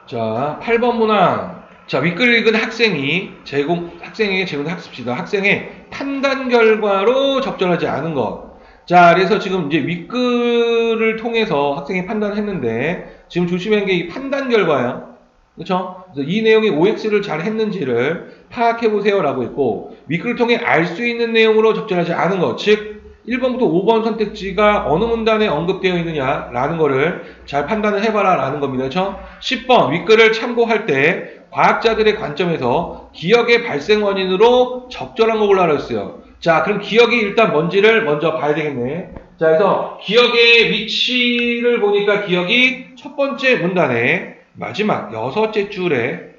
자, 8번 문항. 자, 윗글 읽은 학생에게 제공된 학습지다. 학생의 판단 결과로 적절하지 않은 것. 자, 그래서 지금 이제 윗글을 통해서 학생이 판단을 했는데, 지금 조심해야 하는 게 이 판단 결과야. 그쵸? 그래서 이 내용이 OX를 잘 했는지를 파악해보세요라고 했고, 윗글을 통해 알 수 있는 내용으로 적절하지 않은 것. 즉, 1번부터 5번 선택지가 어느 문단에 언급되어 있느냐라는 거를 잘 판단을 해봐라 라는 겁니다. 그렇죠? 10번 윗글을 참고할 때 과학자들의 관점에서 기억의 발생 원인으로 적절한 거 골라라 했어요. 자, 그럼 기억이 일단 뭔지를 먼저 봐야 되겠네. 자, 그래서 기억의 위치를 보니까 기억이 첫 번째 문단의 마지막 6째 줄에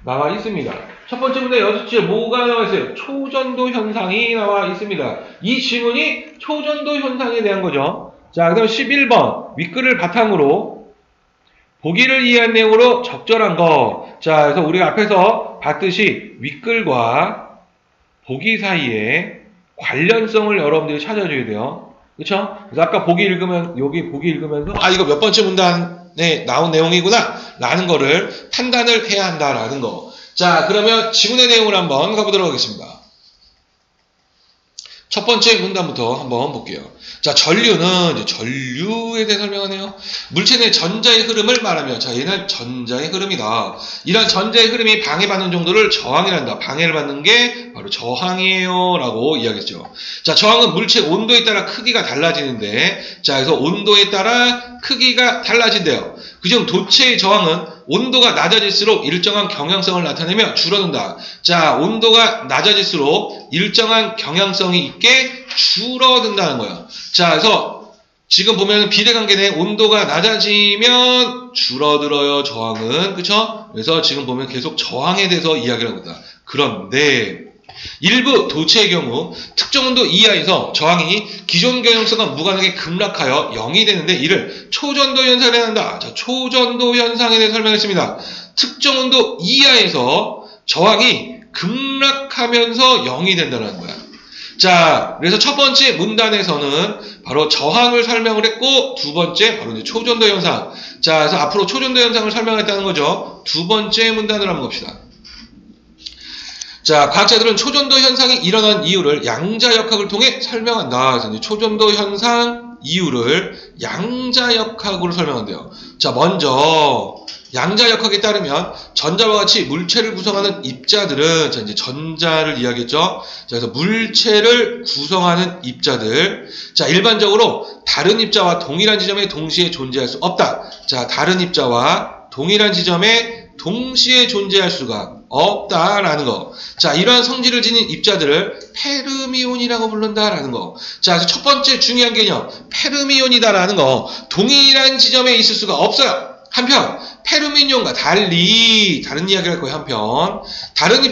나와 있습니다. 첫 번째 문제 6째 뭐가 나와 있어요? 초전도 현상이 나와 있습니다. 이 질문이 초전도 현상에 대한 거죠. 자, 그 다음 11번 윗글을 바탕으로 보기를 이해한 내용으로 적절한 거. 자, 그래서 우리가 앞에서 봤듯이 윗글과 보기 사이에 관련성을 여러분들이 찾아줘야 돼요. 그쵸? 그래서 아까 보기 읽으면, 여기 보기 읽으면서, 아, 이거 몇 번째 문단에 나온 내용이구나, 라는 거를 판단을 해야 한다라는 거. 자, 그러면 지문의 내용을 한번 가보도록 하겠습니다. 첫 번째 문단부터 한번 볼게요. 자, 전류는 이제 전류에 대해 설명하네요. 물체 내 전자의 흐름을 말하며, 자, 얘는 전자의 흐름이다. 이런 전자의 흐름이 방해받는 정도를 저항이란다. 방해를 받는 게 바로 저항이에요. 라고 이야기했죠. 자, 저항은 물체 온도에 따라 크기가 달라지는데, 자, 그래서 온도에 따라 크기가 달라진대요. 그중 도체의 저항은 온도가 낮아질수록 일정한 경향성을 나타내며 줄어든다. 자, 온도가 낮아질수록 일정한 경향성이 있게 줄어든다는 거예요. 자, 그래서 지금 보면 비례관계네. 온도가 낮아지면 줄어들어요, 저항은. 그쵸? 그래서 지금 보면 계속 저항에 대해서 이야기를 하고 있다. 그런데 일부 도체의 경우 특정 온도 이하에서 저항이 기존 경향성과 무관하게 급락하여 0이 되는데 이를 초전도 현상이라 한다. 자, 초전도 현상에 대해 설명했습니다. 특정 온도 이하에서 저항이 급락하면서 0이 된다는 거야. 자, 그래서 첫 번째 문단에서는 바로 저항을 설명을 했고, 두 번째 바로 이제 초전도 현상. 자, 그래서 앞으로 초전도 현상을 설명했다는 거죠. 두 번째 문단을 한번 봅시다. 자, 과학자들은 초전도 현상이 일어난 이유를 양자역학을 통해 설명한다. 그래서 이제 초전도 현상 이유를 양자역학으로 설명한대요. 자, 먼저 양자역학에 따르면 전자와 같이 물체를 구성하는 입자들은, 자, 이제 전자를 이야기했죠. 자, 그래서 물체를 구성하는 입자들. 자, 일반적으로 다른 입자와 동일한 지점에 동시에 존재할 수 없다. 자, 다른 입자와 동일한 지점에 동시에 존재할 수가 없다라는 거. 자, 이러한 성질을 지닌 입자들을 페르미온이라고 부른다라는 거. 자, 그래서 첫 번째 중요한 개념, 페르미온이다라는 거. 동일한 지점에 있을 수가 없어요. 한편 페르미온과 달리 다른 이야기를 할 거예요. 한편 다른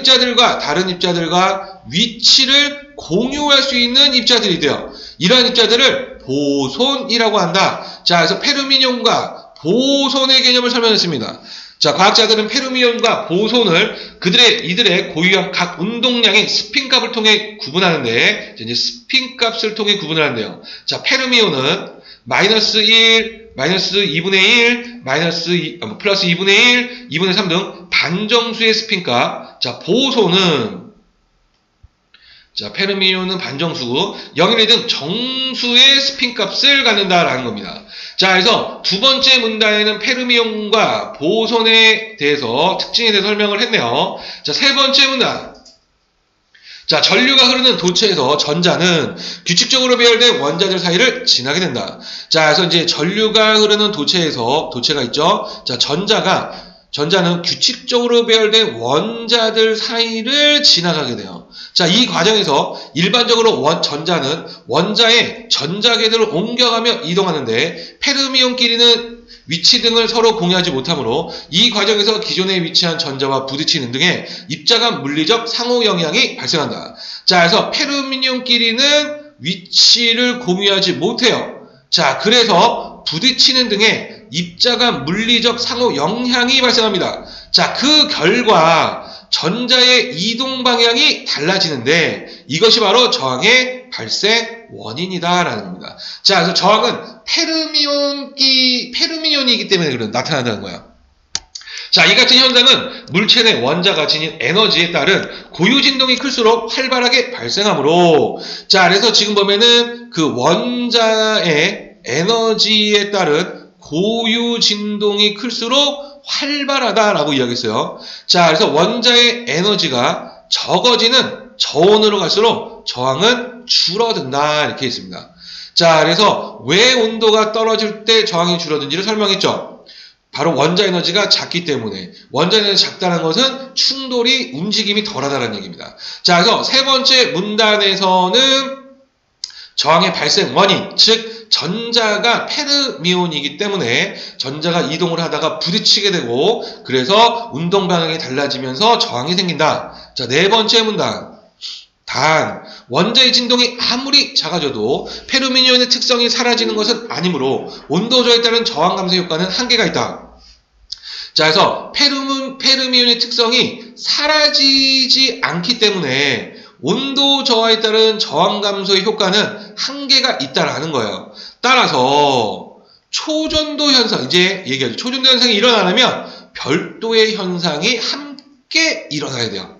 입자들과 위치를 공유할 수 있는 입자들이 돼요. 이러한 입자들을 보손이라고 한다. 자, 그래서 페르미온과 보손의 개념을 설명했습니다. 자, 과학자들은 페르미온과 보손을 이들의 고유한 각 운동량의 스핀값을 통해 구분하는데, 이제 스핀값을 통해 구분하는데요. 자, 페르미온은 마이너스 1, 마이너스 2분의 1, 플러스 2분의 1, 2분의 3 등 반정수의 스핀값. 자, 보손은, 자, 페르미온은 반정수, 0, 1, 2 등 정수의 스핀값을 갖는다라는 겁니다. 자, 그래서 두 번째 문단에는 페르미온과 보손에 대해서, 특징에 대해서 설명을 했네요. 자, 세 번째 문단. 자, 전류가 흐르는 도체에서 전자는 규칙적으로 배열된 원자들 사이를 지나게 된다. 자, 그래서 이제 전류가 흐르는 도체가 있죠. 자, 전자는 규칙적으로 배열된 원자들 사이를 지나가게 돼요. 자, 이 과정에서 일반적으로 전자는 원자의 전자궤도를 옮겨가며 이동하는데 페르미온끼리는 위치 등을 서로 공유하지 못하므로 이 과정에서 기존에 위치한 전자와 부딪히는 등의 입자 간 물리적 상호 영향이 발생한다. 자, 그래서 페르미온끼리는 위치를 공유하지 못해요. 자, 그래서 부딪히는 등의 입자 간 물리적 상호 영향이 발생합니다. 자, 그 결과 전자의 이동 방향이 달라지는데 이것이 바로 저항의 발생 원인이다라는 겁니다. 자, 그래서 저항은 페르미온이기 때문에 나타난다는 거야. 자, 이 같은 현상은 물체 내 원자가 지닌 에너지에 따른 고유 진동이 클수록 활발하게 발생하므로, 자, 그래서 지금 보면은 그 원자의 에너지에 따른 고유 진동이 클수록 활발하다라고 이야기했어요. 자, 그래서 원자의 에너지가 적어지는 저온으로 갈수록 저항은 줄어든다 이렇게 있습니다. 자, 그래서 왜 온도가 떨어질 때 저항이 줄어든지를 설명했죠. 바로 원자 에너지가 작기 때문에. 원자 에너지 작다는 것은 충돌이 움직임이 덜하다는 얘기입니다. 자, 그래서 세 번째 문단에서는 저항의 발생 원인, 즉 전자가 페르미온이기 때문에 전자가 이동을 하다가 부딪히게 되고 그래서 운동 반응이 달라지면서 저항이 생긴다. 자, 네 번째 문단. 단, 원자의 진동이 아무리 작아져도 페르미온의 특성이 사라지는 것은 아니므로 온도 저하에 따른 저항 감소 효과는 한계가 있다. 자, 그래서 페르미온의 특성이 사라지지 않기 때문에 온도 저하에 따른 저항 감소의 효과는 한계가 있다라는 거예요. 따라서 초전도 현상, 이제 얘기하죠. 초전도 현상이 일어나려면 별도의 현상이 함께 일어나야 돼요.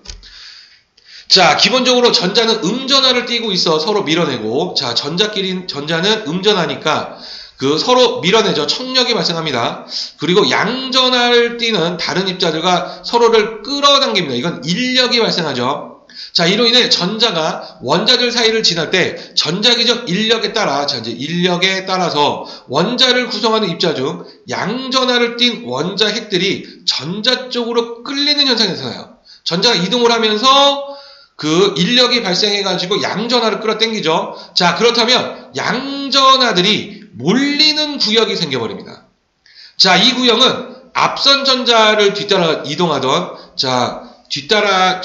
자, 기본적으로 전자는 음전하를 띠고 있어 서로 밀어내고, 자, 전자는 음전하니까 서로 밀어내죠. 청력이 발생합니다. 그리고 양전하를 띠는 다른 입자들과 서로를 끌어당깁니다. 이건 인력이 발생하죠. 자, 이로 인해 전자가 원자들 사이를 지날 때 전자기적 인력에 따라, 자, 이제 인력에 따라서 원자를 구성하는 입자 중 양전하를 띤 원자 핵들이 전자 쪽으로 끌리는 현상이 나타나요. 전자가 이동을 하면서 그 인력이 발생해가지고 양전하를 끌어당기죠. 자, 그렇다면 양전하들이 몰리는 구역이 생겨버립니다. 자, 이 구역은 앞선 전자를 뒤따라 이동하던, 자, 뒤따라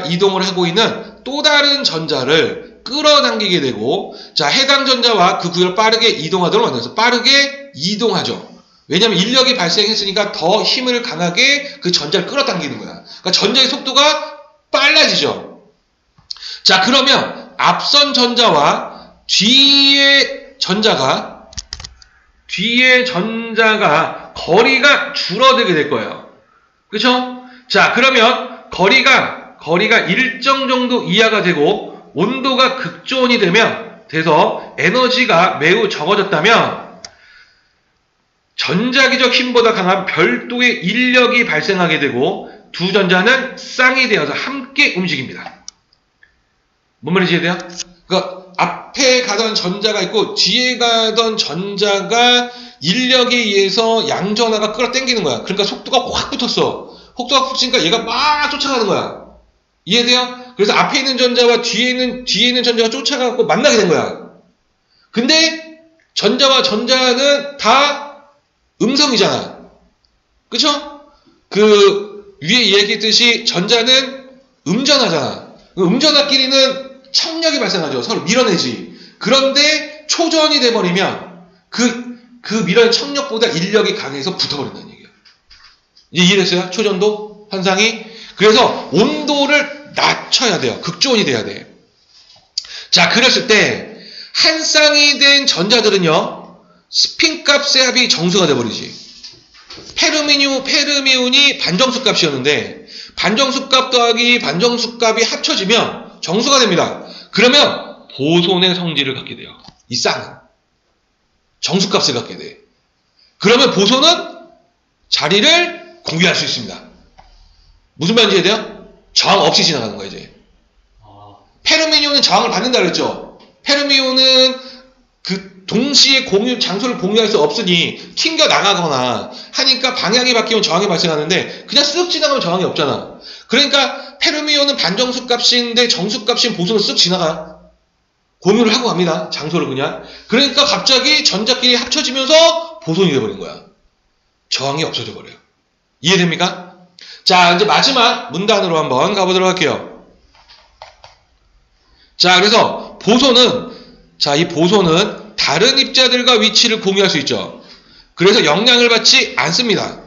이동을 하고 있는 또 다른 전자를 끌어당기게 되고, 자, 해당 전자와 그 구역을 빠르게 이동하도록 만들어서 빠르게 이동하죠. 왜냐하면 인력이 발생했으니까 더 힘을 강하게 그 전자를 끌어당기는 거야. 그러니까 전자의 속도가 빨라지죠. 자, 그러면 앞선 전자와 뒤에 전자가 거리가 줄어들게 될 거예요. 그렇죠? 자, 그러면 거리가 일정 정도 이하가 되고 온도가 극조온이 돼서 에너지가 매우 적어졌다면 전자기적 힘보다 강한 별도의 인력이 발생하게 되고 두 전자는 쌍이 되어서 함께 움직입니다. 뭔 말인지 이해돼요? 그러니까 앞에 가던 전자가 있고 뒤에 가던 전자가 인력에 의해서 양전하가 끌어당기는 거야. 그러니까 속도가 확 붙었어. 속도가 붙으니까 얘가 막 쫓아가는 거야. 이해돼요? 그래서 앞에 있는 전자와 뒤에 있는 전자가 쫓아가고 만나게 된 거야. 근데 전자와 전자는 다 음성이잖아. 그쵸? 그 위에 얘기했듯이 전자는 음전하잖아. 음전하끼리는 청력이 발생하죠. 서로 밀어내지. 그런데 초전이 돼버리면 그 밀어낸 청력보다 인력이 강해서 붙어버린다는 얘기야. 이제 이해됐어요? 초전도 현상이. 그래서 온도를 낮춰야 돼요. 극초온이 돼야 돼. 자, 그랬을 때 한 쌍이 된 전자들은요, 스핀 값의 합이 정수가 돼버리지. 페르미온이 반정수 값이었는데 반정수 값 더하기 반정수 값이 합쳐지면 정수가 됩니다. 그러면 보손의 성질을 갖게 돼요. 이 쌍은 정수 값을 갖게 돼. 그러면 보손은 자리를 공유할 수 있습니다. 무슨 말인지 이해돼요? 저항 없이 지나가는 거야 이제. 페르미온은 저항을 받는다 그랬죠. 페르미온은 그 동시에 장소를 공유할 수 없으니 튕겨 나가거나 하니까 방향이 바뀌면 저항이 발생하는데 그냥 쓱 지나가면 저항이 없잖아. 그러니까 페르미온은 반정수 값인데 정수 값인 보손은 쓱 지나가. 공유를 하고 갑니다. 장소를 그냥. 그러니까 갑자기 전자끼리 합쳐지면서 보손이 돼버린 거야. 저항이 없어져 버려요. 이해됩니까? 자, 이제 마지막 문단으로 한번 가보도록 할게요. 자, 그래서 이 보손은 다른 입자들과 위치를 공유할 수 있죠. 그래서 영향을 받지 않습니다.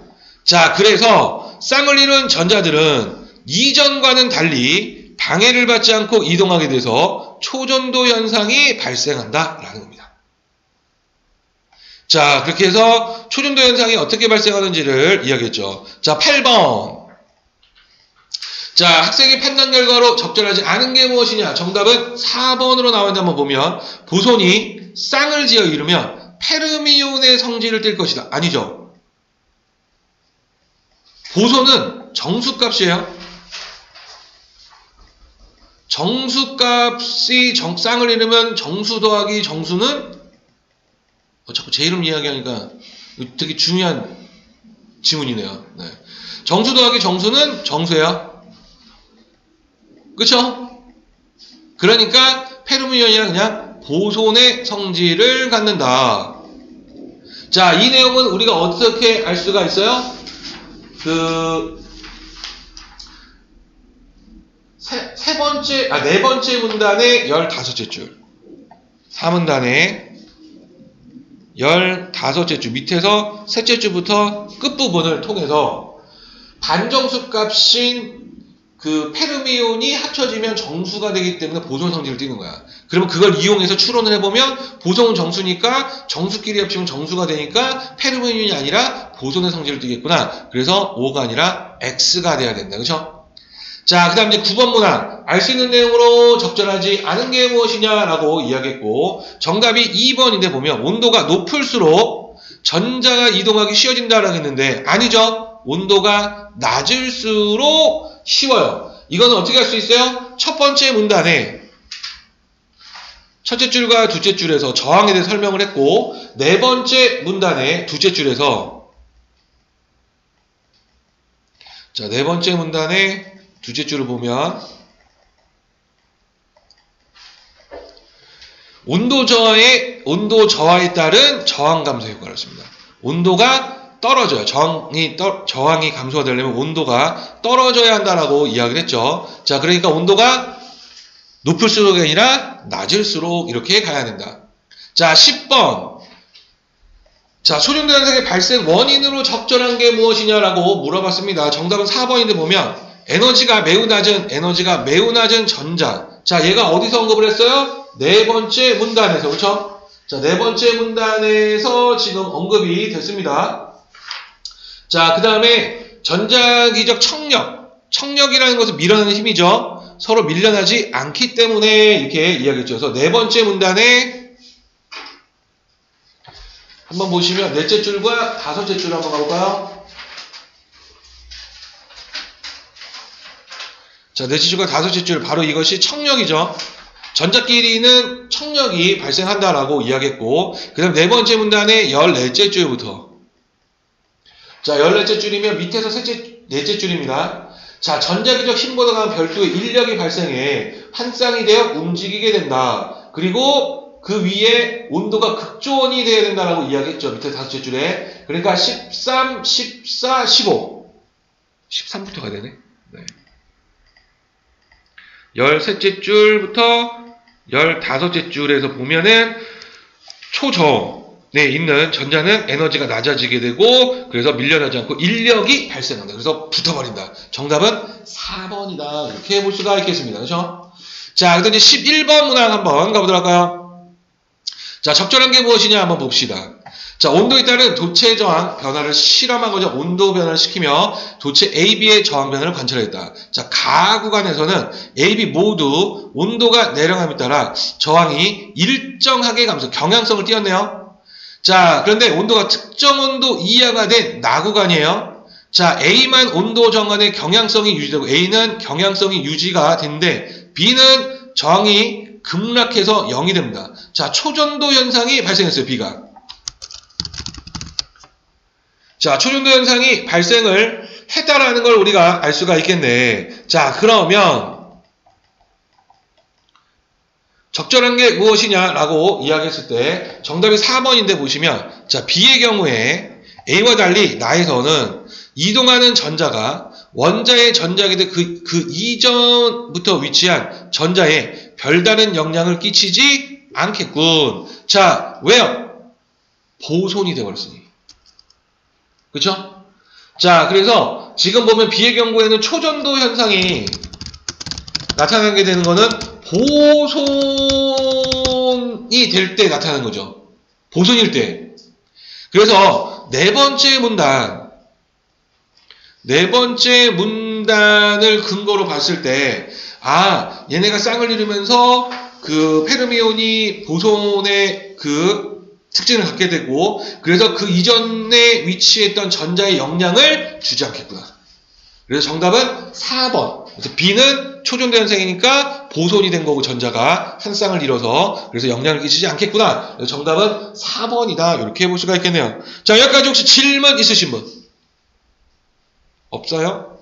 자, 그래서 쌍을 이룬 전자들은 이전과는 달리 방해를 받지 않고 이동하게 돼서 초전도 현상이 발생한다라는 겁니다. 자, 그렇게 해서 초전도 현상이 어떻게 발생하는지를 이야기했죠. 자, 8번. 자, 학생의 판단 결과로 적절하지 않은 게 무엇이냐? 정답은 4번으로 나왔는데 한번 보면 보손이 쌍을 지어 이루면 페르미온의 성질을 띨 것이다. 아니죠. 보손은 정수값이에요. 정수값이 쌍을 이루면 정수 더하기 정수는 자꾸 제 이름 이야기하니까 되게 중요한 지문이네요. 네. 정수 더하기 정수는 정수예요. 그쵸? 그러니까 페르미온이란 그냥 보손의 성질을 갖는다. 자, 이 내용은 우리가 어떻게 알 수가 있어요? 네 번째 문단의 15째 줄. 4문단의 15째 줄 밑에서 셋째 줄부터 끝부분을 통해서 반정수 값인 그 페르미온이 합쳐지면 정수가 되기 때문에 보손 성질을 띄는 거야. 그러면 그걸 이용해서 추론을 해보면 보손은 정수니까 정수끼리 합치면 정수가 되니까 페르미온이 아니라 보손의 성질을 띄겠구나. 그래서 O가 아니라 X가 돼야 된다. 그쵸? 자, 그 다음 이제 9번 문항. 알 수 있는 내용으로 적절하지 않은 게 무엇이냐라고 이야기했고, 정답이 2번인데 보면 온도가 높을수록 전자가 이동하기 쉬워진다라고 했는데, 아니죠. 온도가 낮을수록 쉬워요. 이거는 어떻게 할 수 있어요? 첫 번째 문단에 첫째 줄과 둘째 줄에서 저항에 대해 설명을 했고, 네 번째 문단에 둘째 줄에서 자, 네 번째 문단에 둘째 줄을 보면 온도 저하에 따른 저항 감소 효과를 씁니다. 온도가 떨어져요. 저항이 감소가 되려면 온도가 떨어져야 한다라고 이야기를 했죠. 자, 그러니까 온도가 높을수록이 아니라 낮을수록 이렇게 가야 된다. 자, 10번. 자, 초전도 현상의 발생 원인으로 적절한 게 무엇이냐라고 물어봤습니다. 정답은 4번인데 보면 에너지가 매우 낮은 전자. 자, 얘가 어디서 언급을 했어요? 네 번째 문단에서. 그렇죠? 자, 네 번째 문단에서 지금 언급이 됐습니다. 자, 그 다음에 전자기적 청력. 청력이라는 것은 밀어내는 힘이죠. 서로 밀려나지 않기 때문에 이렇게 이야기했죠. 그래서 네 번째 문단에 한번 보시면 넷째 줄과 다섯째 줄 한번 가볼까요? 자, 넷째 줄과 다섯째 줄 바로 이것이 청력이죠. 전자끼리는 청력이 발생한다라고 이야기했고, 그 다음 네 번째 문단의 14째 줄부터. 자, 14째 줄이면 밑에서 넷째 줄입니다. 자, 전자기적 힘보다 별도의 인력이 발생해 한 쌍이 되어 움직이게 된다. 그리고 그 위에 온도가 극조원이 되어야 된다라고 이야기했죠. 밑에 다섯째 줄에. 그러니까 13, 14, 15. 13부터 가야 되네. 네. 13째 줄부터 15째 줄에서 보면은 초저온에 있는 전자는 에너지가 낮아지게 되고, 그래서 밀려나지 않고 인력이 발생한다. 그래서 붙어버린다. 정답은 4번이다. 이렇게 볼 수가 있겠습니다. 그렇죠? 자, 그다음 이제 11번 문항 한번 가보도록 할까요? 자, 적절한 게 무엇이냐 한번 봅시다. 자, 온도에 따른 도체 저항 변화를 실험한 거죠. 온도 변화를 시키며 도체 AB의 저항 변화를 관찰했다. 자, 가 구간에서는 AB 모두 온도가 내려감에 따라 저항이 일정하게 감소, 경향성을 띄었네요. 자, 그런데 온도가 특정 온도 이하가 된 나 구간이에요. 자, A만 온도 정한의 경향성이 유지되고 A는 경향성이 유지가 되는데 B는 저항이 급락해서 0이 됩니다. 자, 초전도 현상이 발생했어요. B가. 자, 초전도 현상이 발생을 했다라는 걸 우리가 알 수가 있겠네. 자, 그러면 적절한 게 무엇이냐라고 이야기했을 때 정답이 4번인데 보시면, 자, B의 경우에 A와 달리 나에서는 이동하는 전자가 원자의 전자기대 그 이전부터 위치한 전자에 별다른 영향을 끼치지 않겠군. 자, 왜요? 보손이 되어버렸으니. 그쵸? 자, 그래서 지금 보면 B의 경우에는 초전도 현상이 나타나게 되는 거는 보손이 될 때 나타나는 거죠. 보손일 때. 그래서 네 번째 문단을 근거로 봤을 때, 얘네가 쌍을 이루면서 그 페르미온이 보손의 그 특징을 갖게 되고, 그래서 그 이전에 위치했던 전자의 영향을 주지 않겠구나. 그래서 정답은 4번. 그래서 B는 초전도 현상이니까 보손이 된 거고, 전자가 한 쌍을 이뤄서, 그래서 영향을 끼치지 않겠구나. 그래서 정답은 4번이다. 이렇게 해볼 수가 있겠네요. 자, 여기까지 혹시 질문 있으신 분? 없어요?